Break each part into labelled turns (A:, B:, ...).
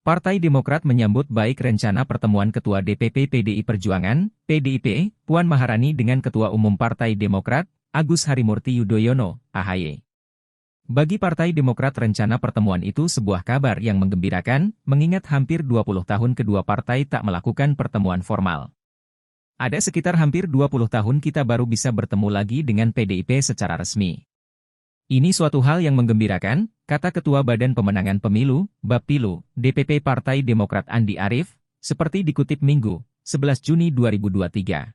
A: Partai Demokrat menyambut baik rencana pertemuan Ketua DPP PDI Perjuangan, PDIP, Puan Maharani dengan Ketua Umum Partai Demokrat, Agus Harimurti Yudhoyono, AHY. Bagi Partai Demokrat rencana pertemuan itu sebuah kabar yang menggembirakan, mengingat hampir 20 tahun kedua partai tak melakukan pertemuan formal. Ada sekitar hampir 20 tahun kita baru bisa bertemu lagi dengan PDIP secara resmi. Ini suatu hal yang menggembirakan, kata Ketua Badan Pemenangan Pemilu, Bappilu, DPP Partai Demokrat Andi Arief, seperti dikutip Minggu, 11 Juni 2023.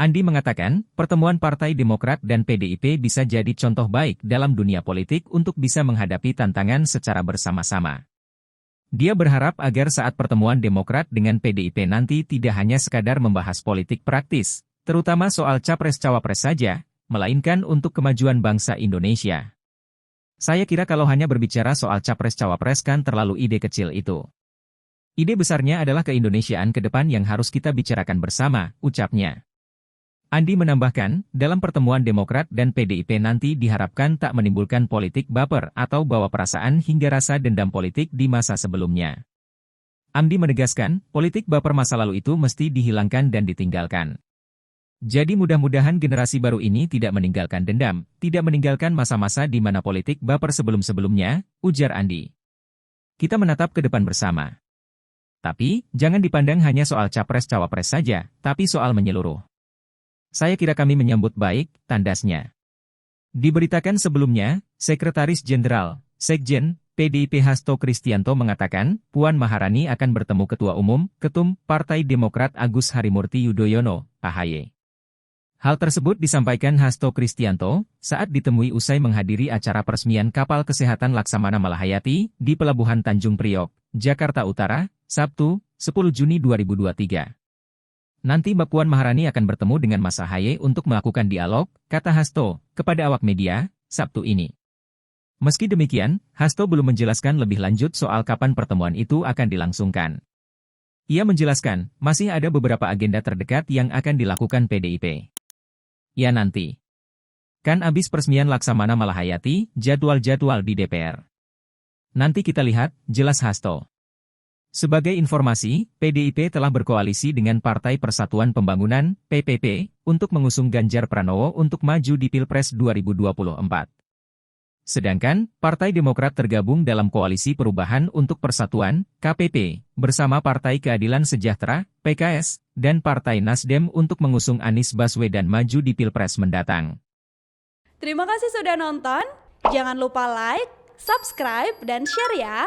A: Andi mengatakan, pertemuan Partai Demokrat dan PDIP bisa jadi contoh baik dalam dunia politik untuk bisa menghadapi tantangan secara bersama-sama. Dia berharap agar saat pertemuan Demokrat dengan PDIP nanti tidak hanya sekadar membahas politik praktis, terutama soal capres-cawapres saja, melainkan untuk kemajuan bangsa Indonesia. Saya kira kalau hanya berbicara soal capres-cawapres kan terlalu ide kecil itu. Ide besarnya adalah keindonesiaan ke depan yang harus kita bicarakan bersama, ucapnya. Andi menambahkan, dalam pertemuan Demokrat dan PDIP nanti diharapkan tak menimbulkan politik baper atau bawa perasaan hingga rasa dendam politik di masa sebelumnya. Andi menegaskan, politik baper masa lalu itu mesti dihilangkan dan ditinggalkan. Jadi mudah-mudahan generasi baru ini tidak meninggalkan dendam, tidak meninggalkan masa-masa di mana politik baper sebelum-sebelumnya, ujar Andi. Kita menatap ke depan bersama. Tapi, jangan dipandang hanya soal capres-cawapres saja, tapi soal menyeluruh. Saya kira kami menyambut baik, tandasnya. Diberitakan sebelumnya, Sekretaris Jenderal, Sekjen, PDIP Hasto Kristianto mengatakan, Puan Maharani akan bertemu Ketua Umum, Ketum, Partai Demokrat Agus Harimurti Yudhoyono, AHY. Hal tersebut disampaikan Hasto Kristianto saat ditemui usai menghadiri acara peresmian kapal kesehatan Laksamana Malahayati di Pelabuhan Tanjung Priok, Jakarta Utara, Sabtu, 10 Juni 2023. Nanti Mbak Puan Maharani akan bertemu dengan Mas AHY untuk melakukan dialog, kata Hasto, kepada awak media, Sabtu ini. Meski demikian, Hasto belum menjelaskan lebih lanjut soal kapan pertemuan itu akan dilangsungkan. Ia menjelaskan, masih ada beberapa agenda terdekat yang akan dilakukan PDIP. Ya nanti. Kan abis peresmian Laksamana Malahayati, jadwal-jadwal di DPR. Nanti kita lihat, jelas Hasto. Sebagai informasi, PDIP telah berkoalisi dengan Partai Persatuan Pembangunan, PPP, untuk mengusung Ganjar Pranowo untuk maju di Pilpres 2024. Sedangkan, Partai Demokrat tergabung dalam Koalisi Perubahan untuk Persatuan, KPP, bersama Partai Keadilan Sejahtera, PKS, dan Partai Nasdem untuk mengusung Anies Baswedan maju di Pilpres mendatang.
B: Terima kasih sudah nonton, jangan lupa like, subscribe, dan share ya!